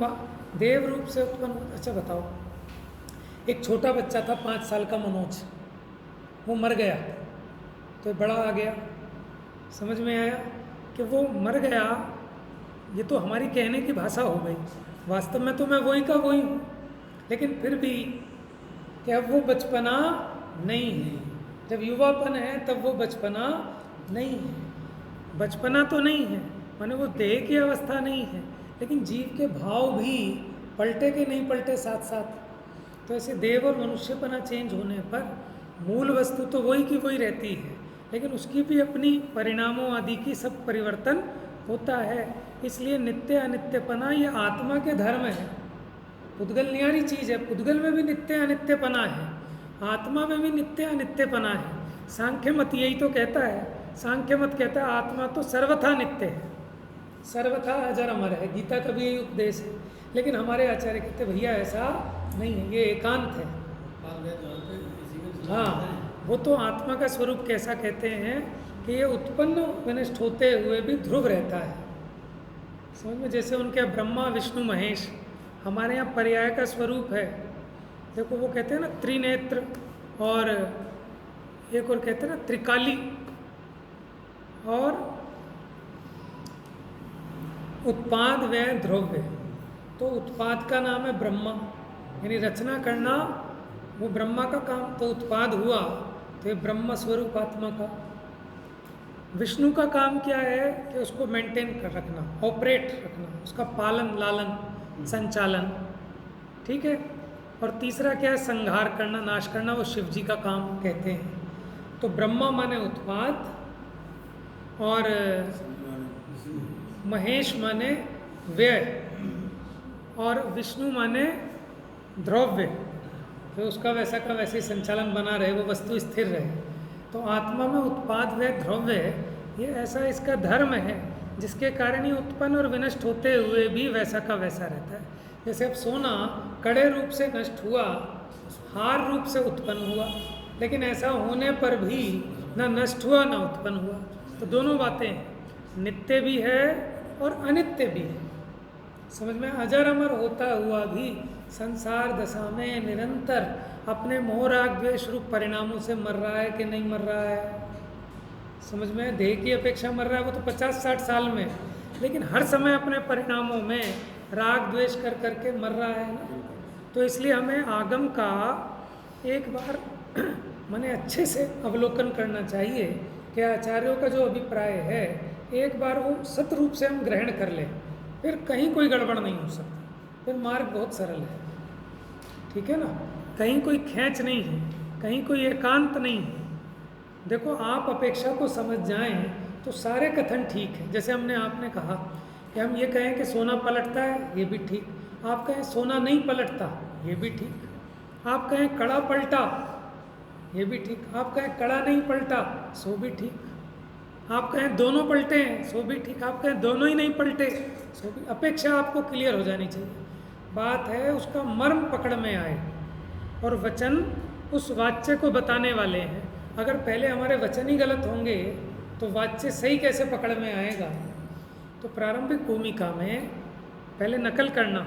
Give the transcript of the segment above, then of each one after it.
हुआ, देव रूप से उत्पन्न हुआ। अच्छा बताओ, एक छोटा बच्चा था 5 साल का मनोज, वो मर गया तो बड़ा आ गया। समझ में आया कि वो मर गया, ये तो हमारी कहने की भाषा हो गई, वास्तव में तो मैं वही का वही हूँ, लेकिन फिर भी कि अब वो बचपना नहीं है। जब युवापन है तब वो बचपना नहीं है, बचपना तो नहीं है, माने वो देह की अवस्था नहीं है, लेकिन जीव के भाव भी पलटे के नहीं पलटे साथ साथ। तो ऐसे देव और मनुष्यपना चेंज होने पर मूल वस्तु तो वही की वही रहती है, लेकिन उसकी भी अपनी परिणामों आदि की सब परिवर्तन होता है। इसलिए नित्य अनित्यपना ये आत्मा के धर्म है। पुद्गल न्यारी चीज़ है, पुद्गल में भी नित्य अनित्यपना है, आत्मा में भी नित्य अनित्यपना है। सांख्य मत यही तो कहता है, सांख्य मत कहता है आत्मा तो सर्वथा नित्य है, सर्वथा अजर अमर है, गीता का भी यही उपदेश है। लेकिन हमारे आचार्य कहते भैया ऐसा नहीं है, ये एकांत है। हाँ, वो तो आत्मा का स्वरूप कैसा कहते हैं कि ये उत्पन्न विनष्ट होते हुए भी ध्रुव रहता है। समझ में, जैसे उनके ब्रह्मा विष्णु महेश, हमारे यहाँ पर्याय का स्वरूप है। देखो वो कहते हैं ना त्रिनेत्र, और एक और कहते हैं ना त्रिकाली, और उत्पाद व ध्रुव्य। तो उत्पाद का नाम है ब्रह्मा, यानी रचना करना वो ब्रह्मा का काम, तो उत्पाद हुआ तो ये ब्रह्म स्वरूप आत्मा का। विष्णु का काम क्या है कि उसको मेंटेन कर रखना, ऑपरेट रखना, उसका पालन लालन संचालन, ठीक है। और तीसरा क्या है, संहार करना, नाश करना, वो शिव जी का काम कहते हैं। तो ब्रह्मा माने उत्पाद, और महेश माने व्यय, और विष्णु माने द्रव्य, तो उसका वैसा का वैसे ही संचालन बना रहे, वो वस्तु स्थिर रहे। तो आत्मा में उत्पाद व द्रव्य, ये ऐसा इसका धर्म है, जिसके कारण ये उत्पन्न और विनष्ट होते हुए भी वैसा का वैसा रहता है। जैसे अब सोना कड़े रूप से नष्ट हुआ, हार रूप से उत्पन्न हुआ, लेकिन ऐसा होने पर भी ना नष्ट हुआ ना उत्पन्न हुआ। तो दोनों बातें नित्य भी है और अनित्य भी है। समझ में, अजर अमर होता हुआ भी संसार दशा में निरंतर अपने मोह राग द्वेष रूप परिणामों से मर रहा है कि नहीं मर रहा है। समझ में, देह की अपेक्षा मर रहा है वो तो 50-60 साल में, लेकिन हर समय अपने परिणामों में राग द्वेष कर करके मर रहा है ना। तो इसलिए हमें आगम का एक बार माने अच्छे से अवलोकन करना चाहिए कि आचार्यों का जो अभिप्राय है एक बार वो सत रूप से हम ग्रहण कर लें, फिर कहीं कोई गड़बड़ नहीं हो सकती, फिर मार्ग बहुत सरल है, ठीक है ना। कहीं कोई खींच नहीं है, कहीं कोई एकांत नहीं है। देखो आप अपेक्षा को समझ जाएं तो सारे कथन ठीक है। जैसे आपने कहा कि हम ये कहें कि सोना पलटता है, ये भी ठीक। आप कहें सोना नहीं पलटता, ये भी ठीक। आप कहें कड़ा पलटा, ये भी ठीक। आप कहें कड़ा नहीं पलटा, सो भी ठीक। आप कहें दोनों पलटे हैं, सो भी ठीक। आप कहें दोनों ही नहीं पलटे, सो भी। अपेक्षा आपको क्लियर हो जानी चाहिए। बात है उसका मर्म पकड़ में आए, और वचन उस वाच्य को बताने वाले हैं। अगर पहले हमारे वचन ही गलत होंगे तो वाच्य सही कैसे पकड़ में आएगा। तो प्रारंभिक भूमिका में पहले नकल करना,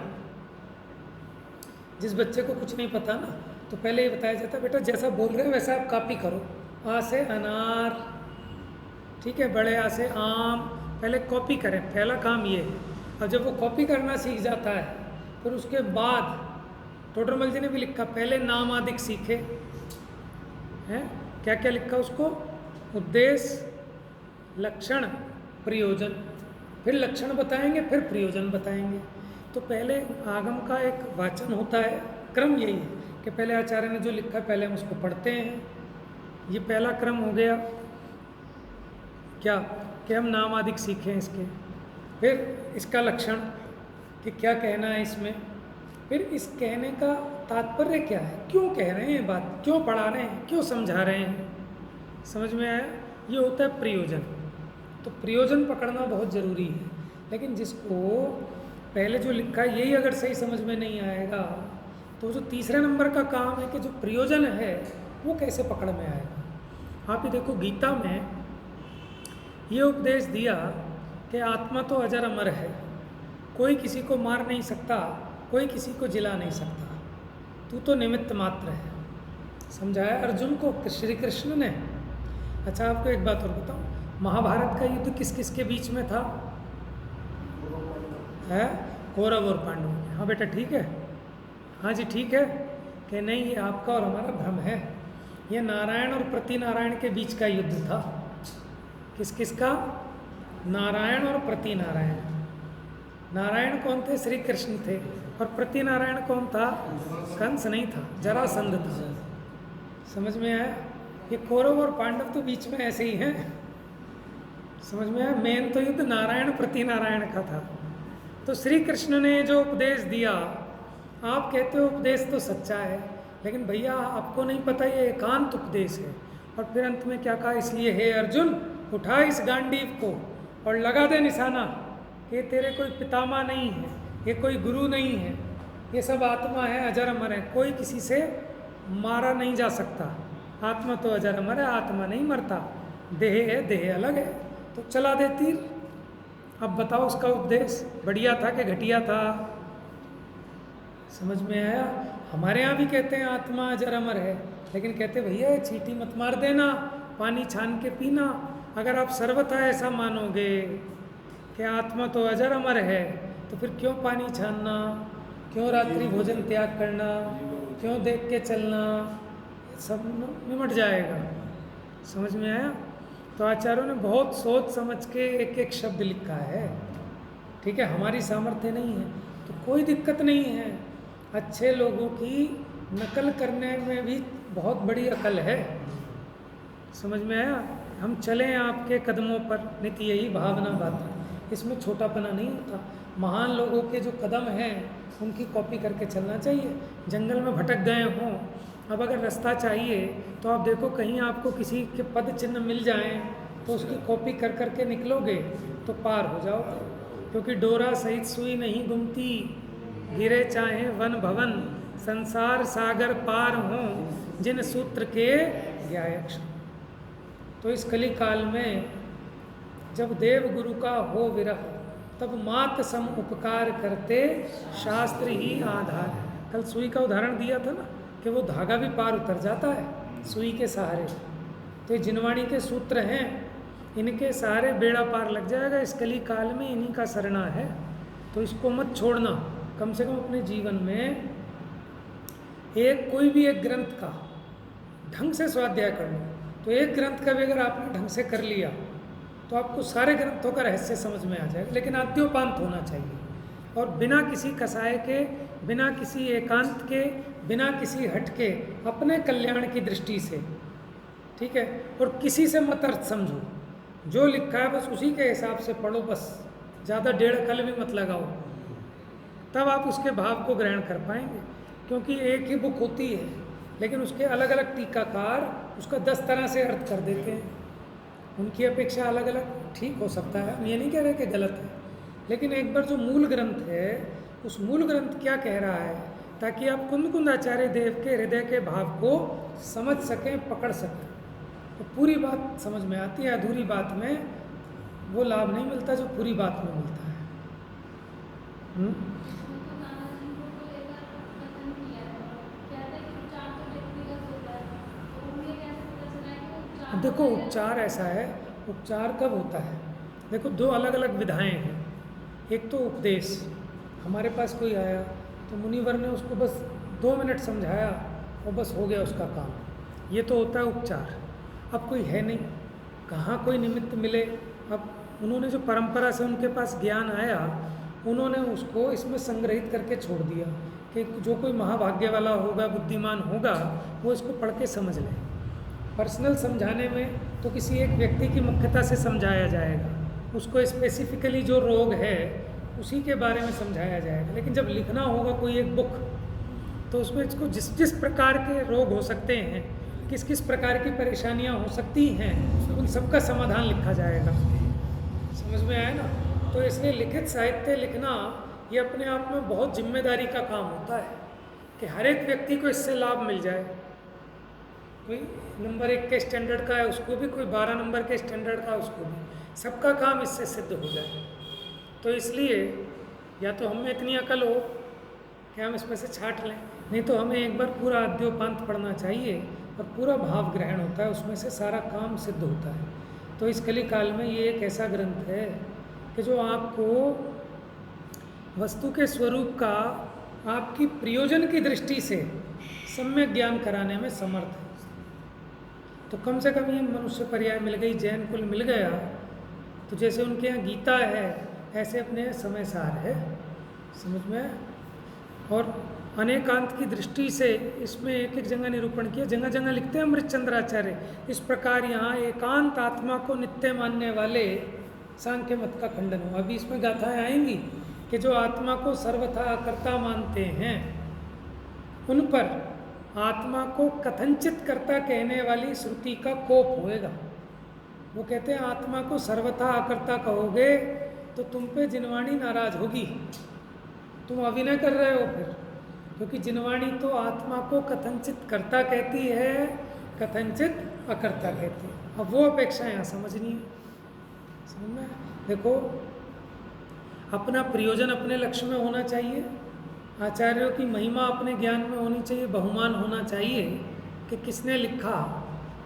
जिस बच्चे को कुछ नहीं पता ना, तो पहले ये बताया जाता है बेटा जैसा बोल रहे हैं वैसा आप कॉपी करो। आ से अनार, ठीक है, बड़े आ से आम, पहले कॉपी करें, पहला काम ये है। अब जब वो कॉपी करना सीख जाता है फिर उसके बाद टोडरमल जी ने भी लिखा पहले नाम आदिक सीखे हैं। क्या क्या लिखा उसको, उद्देश्य, लक्षण, प्रयोजन, फिर लक्षण बताएंगे फिर प्रयोजन बताएंगे। तो पहले आगम का एक वाचन होता है, क्रम यही है कि पहले आचार्य ने जो लिखा है पहले हम उसको पढ़ते हैं। ये पहला क्रम हो गया क्या कि हम नाम आदिक सीखें इसके, फिर इसका लक्षण कि क्या कहना है इसमें, फिर इस कहने का तात्पर्य क्या है, क्यों कह रहे हैं बात, क्यों पढ़ा रहे हैं, क्यों समझा रहे हैं। समझ में आया, ये होता है प्रयोजन। तो प्रयोजन पकड़ना बहुत ज़रूरी है। लेकिन जिसको पहले जो लिखा है यही अगर सही समझ में नहीं आएगा तो जो तीसरे नंबर का काम है कि जो प्रयोजन है वो कैसे पकड़ में आएगा। आप ही देखो गीता में ये उपदेश दिया कि आत्मा तो अजर अमर है, कोई किसी को मार नहीं सकता, कोई किसी को जिला नहीं सकता, तू तो निमित्त मात्र है। समझाया अर्जुन को श्री कृष्ण ने। अच्छा आपको एक बात और बताऊं, महाभारत का युद्ध किस किस के बीच में था? है कौरव और पांडव। हाँ बेटा ठीक है, हाँ जी ठीक है कि नहीं, ये आपका और हमारा भ्रम है। ये नारायण और प्रति नारायण के बीच का युद्ध था। किस किस का? नारायण और प्रति नारायण। नारायण कौन थे? श्री कृष्ण थे। और प्रति नारायण कौन था? कंस नहीं था, जरासंध था। समझ में आया? ये कौरव और पांडव तो बीच में ऐसे ही हैं। समझ में आया? मेन तो युद्ध नारायण प्रति नारायण का था। तो श्री कृष्ण ने जो उपदेश दिया, आप कहते हो उपदेश तो सच्चा है, लेकिन भैया आपको नहीं पता ये एकांत उपदेश है। और फिर अंत में क्या कहा? इसलिए हे अर्जुन, उठा इस गांडीव को और लगा दे निशाना। ये तेरे कोई पितामह नहीं है, ये कोई गुरु नहीं है, ये सब आत्मा है, अजर अमर है, कोई किसी से मारा नहीं जा सकता। आत्मा तो अजर अमर है, आत्मा नहीं मरता, देह है, देह अलग है। तो चला दे तीर। अब बताओ उसका उपदेश बढ़िया था कि घटिया था? समझ में आया? हमारे यहाँ भी कहते हैं आत्मा अजर अमर है, लेकिन कहते भैया चींटी मत मार देना, पानी छान के पीना। अगर आप सर्वथा ऐसा मानोगे कि आत्मा तो अजर अमर है, तो फिर क्यों पानी छानना, क्यों रात्रि भोजन त्याग करना, क्यों देख के चलना? सब निमट जाएगा। समझ में आया? तो आचार्यों ने बहुत सोच समझ के एक एक शब्द लिखा है। ठीक है, हमारी सामर्थ्य नहीं है तो कोई दिक्कत नहीं है। अच्छे लोगों की नकल करने में भी बहुत बड़ी अकल है। समझ में आया? हम चलें आपके कदमों पर, नित्य यही भावना बात है। इसमें छोटापना नहीं होता। महान लोगों के जो कदम हैं उनकी कॉपी करके चलना चाहिए। जंगल में भटक गए हों, अब अगर रास्ता चाहिए तो आप देखो कहीं आपको किसी के पद चिन्ह मिल जाएं तो उसकी कॉपी कर करके निकलोगे तो पार हो जाओगे। क्योंकि डोरा सहित सुई नहीं गुमती, गिरे चाहे वन भवन, संसार सागर पार हों, जिन सूत्र के ज्ञायक्ष। तो इस कली काल में जब देव गुरु का हो विरह, तब मात सम उपकार करते, शास्त्र ही आधार। कल सुई का उदाहरण दिया था ना कि वो धागा भी पार उतर जाता है सुई के सहारे। तो ये जिनवाणी के सूत्र हैं, इनके सहारे बेड़ा पार लग जाएगा। इस कली काल में इन्हीं का सरना है, तो इसको मत छोड़ना। कम से कम अपने जीवन में कोई भी एक ग्रंथ का ढंग से स्वाध्याय कर लो। तो एक ग्रंथ का भी अगर आपने ढंग से कर लिया तो आपको सारे ग्रंथों का रहस्य समझ में आ जाएगा। लेकिन आद्योपांत होना चाहिए, और बिना किसी कसाय के, बिना किसी एकांत के, बिना किसी हट के, अपने कल्याण की दृष्टि से। ठीक है? और किसी से मत अर्थ समझो, जो लिखा है बस उसी के हिसाब से पढ़ो, बस ज़्यादा डेढ़ कल भी मत लगाओ, तब आप उसके भाव को ग्रहण कर पाएंगे। क्योंकि एक ही बुक होती है, लेकिन उसके अलग अलग टीकाकार उसका 10 तरह से अर्थ कर देते हैं। उनकी अपेक्षा अलग अलग ठीक हो सकता है, हम ये नहीं कह रहे कि गलत है, लेकिन एक बार जो मूल ग्रंथ है, उस मूल ग्रंथ क्या कह रहा है, ताकि आप कुंद आचार्य देव के हृदय के भाव को समझ सकें, पकड़ सकें, तो पूरी बात समझ में आती है। अधूरी बात में वो लाभ नहीं मिलता जो पूरी बात में मिलता है। देखो उपचार ऐसा है, उपचार कब होता है? देखो दो अलग अलग विधाएं हैं। एक तो उपदेश, हमारे पास कोई आया तो मुनिवर ने उसको बस 2 मिनट समझाया और बस हो गया उसका काम, ये तो होता है उपचार। अब कोई है नहीं, कहाँ कोई निमित्त मिले। अब उन्होंने जो परंपरा से उनके पास ज्ञान आया, उन्होंने उसको इसमें संग्रहित करके छोड़ दिया कि जो कोई महाभाग्य वाला होगा, बुद्धिमान होगा, वो इसको पढ़ के समझ ले। पर्सनल समझाने में तो किसी एक व्यक्ति की मुख्यता से समझाया जाएगा, उसको स्पेसिफिकली जो रोग है उसी के बारे में समझाया जाएगा। लेकिन जब लिखना होगा कोई एक बुक, तो उसमें इसको जिस जिस प्रकार के रोग हो सकते हैं, किस किस प्रकार की परेशानियां हो सकती हैं, उन सब का समाधान लिखा जाएगा। समझ में आया ना? तो इसलिए लिखित साहित्य लिखना ये अपने आप में बहुत जिम्मेदारी का काम होता है कि हर एक व्यक्ति को इससे लाभ मिल जाए। कोई नंबर 1 के स्टैंडर्ड का है उसको भी, कोई 12 नंबर के स्टैंडर्ड का उसको भी, सबका काम इससे सिद्ध हो जाए। तो इसलिए या तो हम में इतनी अकल हो कि हम इसमें से छाट लें, नहीं तो हमें एक बार पूरा आद्योपांत पढ़ना चाहिए और पूरा भाव ग्रहण होता है, उसमें से सारा काम सिद्ध होता है। तो इस कली काल में ये एक ऐसा ग्रंथ है कि जो आपको वस्तु के स्वरूप का आपकी प्रयोजन की दृष्टि से सम्यक ज्ञान कराने में समर्थ है। तो कम से कम ये मनुष्य पर्याय मिल गई, जैन कुल मिल गया, तो जैसे उनके यहाँ गीता है ऐसे अपने समय सार है, समझ में। और अनेकांत की दृष्टि से इसमें एक एक जगह निरूपण किया, जगह जगह लिखते हैं अमृतचंद्राचार्य, इस प्रकार यहाँ एकांत आत्मा को नित्य मानने वाले सांख्य मत का खंडन हो। अभी इसमें गाथाएं आएंगी कि जो आत्मा को सर्वथा अकर्ता मानते हैं उन पर आत्मा को कथनचित कर्ता कहने वाली श्रुति का कोप होएगा। वो कहते हैं आत्मा को सर्वथा अकर्ता कहोगे तो तुम पे जिनवाणी नाराज होगी, तुम अभिनय कर रहे हो फिर, क्योंकि जिनवाणी तो आत्मा को कथनचित कर्ता कहती है, कथनचित अकर्ता कहती है। अब वो अपेक्षा यहाँ समझनी है, समझ में। देखो, अपना प्रयोजन अपने लक्ष्य में होना चाहिए, आचार्यों की महिमा अपने ज्ञान में होनी चाहिए, बहुमान होना चाहिए कि किसने लिखा,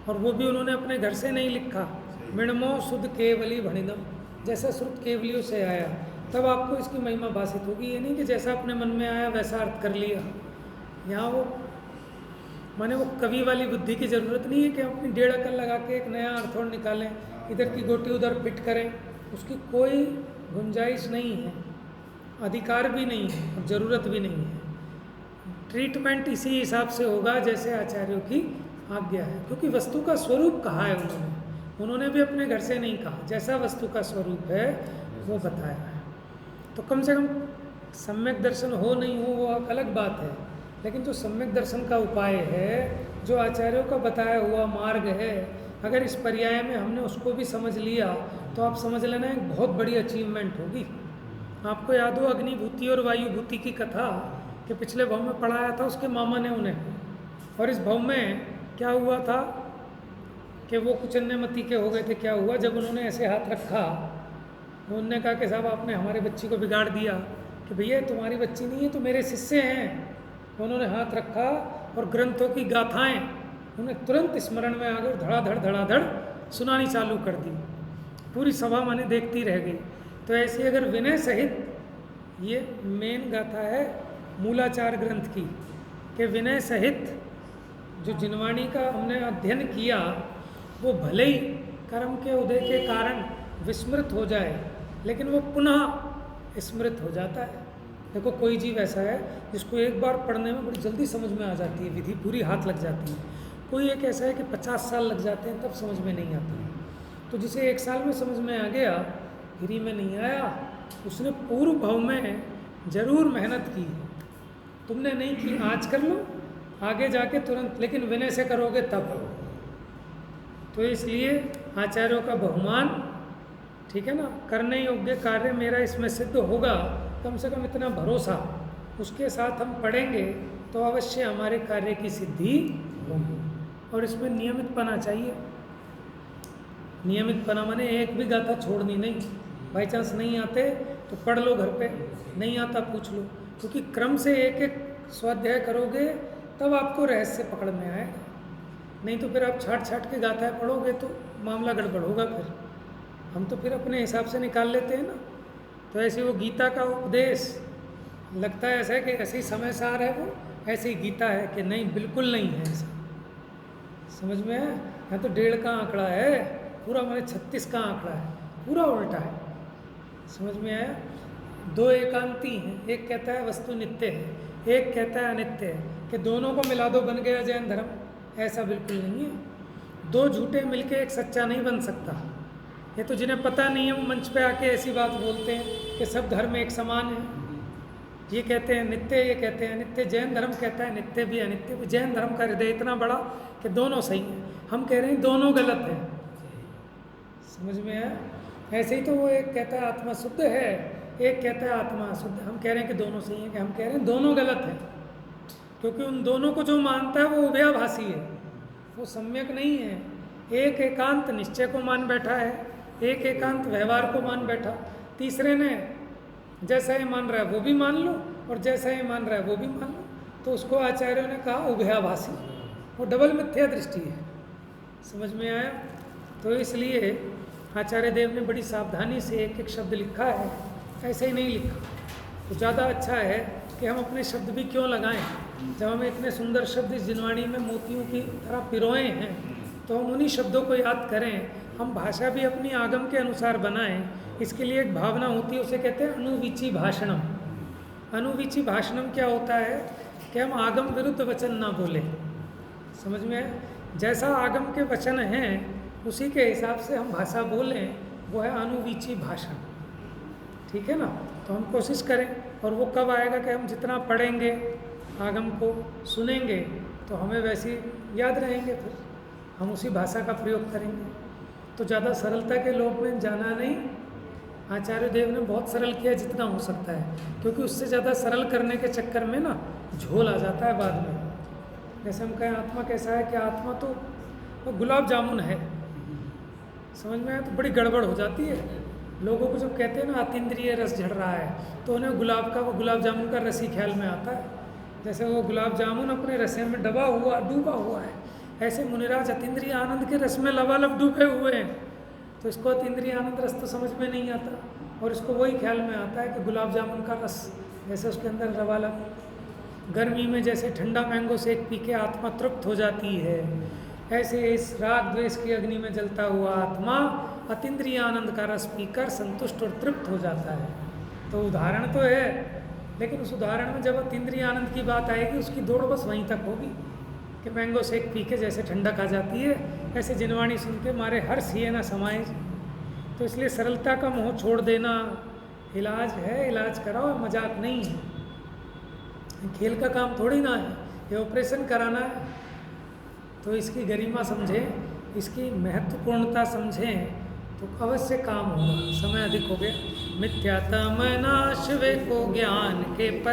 और वो भी उन्होंने अपने घर से नहीं लिखा। मृणमो शुद्ध केवली भणिदम, जैसा श्रुत केवलियों से आया तब आपको इसकी महिमा भाषित होगी। ये नहीं कि जैसा अपने मन में आया वैसा अर्थ कर लिया। यहाँ वो माने वो कवि वाली बुद्धि की ज़रूरत नहीं है कि हम अपनी 1.5 अकल लगा के एक नया अर्थ और निकालें, इधर की गोटी उधर फिट करें, उसकी कोई गुंजाइश नहीं है, अधिकार भी नहीं है और ज़रूरत भी नहीं है। ट्रीटमेंट इसी हिसाब से होगा जैसे आचार्यों की आज्ञा है, क्योंकि वस्तु का स्वरूप कहा है उन्होंने भी अपने घर से नहीं कहा, जैसा वस्तु का स्वरूप है वो बताया है। तो कम से कम सम्यक दर्शन हो नहीं हो वो अलग बात है, लेकिन जो सम्यक दर्शन का उपाय है, जो आचार्यों का बताया हुआ मार्ग है, अगर इस पर्याय में हमने उसको भी समझ लिया तो आप समझ लेना एक बहुत बड़ी अचीवमेंट होगी। आपको याद हो अग्निभूति और वायुभूति की कथा कि पिछले भाव में पढ़ाया था उसके मामा ने उन्हें, और इस भाव में क्या हुआ था कि वो कुचन्यमती के हो गए थे। क्या हुआ, जब उन्होंने ऐसे हाथ रखा, उन्होंने कहा कि साहब आपने हमारी बच्ची को बिगाड़ दिया, कि भैया तुम्हारी बच्ची नहीं है तो मेरे शिष्य हैं। उन्होंने हाथ रखा और ग्रंथों की गाथाएं उन्हें तुरंत स्मरण में आ गए, धड़ाधड़ सुनानी चालू कर दी, पूरी सभा माने देखती रह गई। तो ऐसे अगर विनय सहित, ये मेन गाथा है मूलाचार ग्रंथ की, कि विनय सहित जो जिनवाणी का हमने अध्ययन किया वो भले ही कर्म के उदय के कारण विस्मृत हो जाए, लेकिन वो पुनः स्मृत हो जाता है। देखो कोई जीव ऐसा है जिसको एक बार पढ़ने में बड़ी जल्दी समझ में आ जाती है, विधि पूरी हाथ लग जाती है। कोई एक ऐसा है कि 50 साल लग जाते हैं तब समझ में नहीं आती है। तो जिसे 1 साल में समझ में आ गया, गिरी में नहीं आया, उसने पूर्व भाव में जरूर मेहनत की। तुमने नहीं की, आज कर लो, आगे जाके तुरंत, लेकिन विनय से करोगे तब। तो इसलिए आचार्यों का बहुमान, ठीक है ना, करने योग्य कार्य मेरा इसमें सिद्ध होगा, कम से कम इतना भरोसा उसके साथ हम पढ़ेंगे तो अवश्य हमारे कार्य की सिद्धि होगी। और इसमें नियमित पना चाहिए। नियमित पना माने एक भी गाथा छोड़नी नहीं। बाई चांस नहीं आते तो पढ़ लो घर पे, नहीं आता पूछ लो, क्योंकि क्रम से एक एक स्वाध्याय करोगे तब आपको रहस्य पकड़ में आएगा। नहीं तो फिर आप छाट के गाथाएं पढ़ोगे तो मामला गड़बड़ होगा। फिर हम तो फिर अपने हिसाब से निकाल लेते हैं ना। तो ऐसे वो गीता का उपदेश लगता है ऐसा है कि ऐसे ही समय सार है, वो ऐसे ही गीता है कि नहीं, बिल्कुल नहीं है ऐसा। समझ में है? यहाँ तो 1.5 का आंकड़ा है, पूरा मैंने 36 का आंकड़ा है, पूरा उल्टा है। समझ में आया? 2 एकांती हैं, एक कहता है वस्तु नित्य है, एक कहता है अनित्य है, कि दोनों को मिला दो बन गया जैन धर्म। ऐसा बिल्कुल नहीं है। 2 झूठे मिलके एक सच्चा नहीं बन सकता। ये तो जिन्हें पता नहीं है वो मंच पे आके ऐसी बात बोलते हैं कि सब धर्म एक समान है। ये कहते हैं नित्य, ये कहते हैं अनित्य। जैन धर्म कहता है नित्य भी अनित्य भी। जैन धर्म का हृदय इतना बड़ा कि दोनों सही हैं। हम कह रहे हैं दोनों गलत हैं। समझ में आया? ऐसे ही तो वो एक कहता है आत्मा शुद्ध है, एक कहता है आत्मा अशुद्ध। हम कह रहे हैं कि दोनों सही हैं, कि हम कह रहे हैं दोनों गलत हैं, क्योंकि उन दोनों को जो मानता है वो उभयाभासी है, वो सम्यक नहीं है। एक एकांत निश्चय को मान बैठा है, एक एकांत व्यवहार को मान बैठा, तीसरे ने जैसा ये मान रहा है वो भी मान लो और जैसा ये मान रहा है वो भी मान लो। तो उसको आचार्यों ने कहा उभयाभासी, वो डबल मिथ्या दृष्टि है। समझ में आया? तो इसलिए आचार्य देव ने बड़ी सावधानी से एक एक शब्द लिखा है, ऐसे ही नहीं लिखा। तो ज़्यादा अच्छा है कि हम अपने शब्द भी क्यों लगाएं, जब हमें इतने सुंदर शब्द इस जिनवाणी में मोतियों की तरह पिरोए हैं, तो हम उन्हीं शब्दों को याद करें। हम भाषा भी अपनी आगम के अनुसार बनाएं। इसके लिए एक भावना होती है, उसे कहते हैं अनुवीची भाषणम। अनुवीची भाषणम क्या होता है कि हम आगम विरुद्ध वचन ना बोले। समझ में आए? जैसा आगम के वचन हैं उसी के हिसाब से हम भाषा बोलें, वो है अनुवीची भाषण। ठीक है ना? तो हम कोशिश करें, और वो कब आएगा कि हम जितना पढ़ेंगे आगम को, सुनेंगे, तो हमें वैसे याद रहेंगे, फिर हम उसी भाषा का प्रयोग करेंगे। तो ज़्यादा सरलता के लोभ में जाना नहीं। आचार्य देव ने बहुत सरल किया जितना हो सकता है, क्योंकि उससे ज़्यादा सरल करने के चक्कर में ना झोल आ जाता है बाद में। जैसे हम कहें आत्मा कैसा है, कि आत्मा तो वो गुलाब जामुन है, समझ में आया? तो बड़ी गड़बड़ हो जाती है। लोगों को जब कहते हैं ना अतीन्द्रिय रस झड़ रहा है, तो उन्हें वो गुलाब जामुन का रस ही ख्याल में आता है। जैसे वो गुलाब जामुन अपने रसे में डूबा हुआ है, ऐसे मुनिराज अतीन्द्रिय आनंद के रस में लबालब डूबे हुए हैं। तो इसको अतीन्द्रिय आनंद रस तो समझ में नहीं आता, और इसको वही ख्याल में आता है कि गुलाब जामुन का रस, जैसे उसके अंदर लबालब। गर्मी में जैसे ठंडा मैंगो शेक पी के आत्मा तृप्त हो जाती है, ऐसे इस राग द्वेष की अग्नि में जलता हुआ आत्मा अतीन्द्रिय आनंद का रस पीकर संतुष्ट और तृप्त हो जाता है। तो उदाहरण तो है, लेकिन उस उदाहरण में जब अतीन्द्रिय आनंद की बात आएगी, उसकी दौड़ बस वहीं तक होगी कि मैंगो शेक पी के जैसे ठंडक आ जाती है, ऐसे जिनवाणी सुन के मारे हर्ष ही है ना समाए। तो इसलिए सरलता का मोह छोड़ देना इलाज है, इलाज कराओ, मजाक नहीं है। खेल का काम थोड़ी ना है, ये ऑपरेशन कराना है। तो इसकी गरिमा समझें, इसकी महत्वपूर्णता समझें, तो अवश्य काम होगा। समय अधिक हो गया। मिथ्यात्म नाश वे को ज्ञान के पर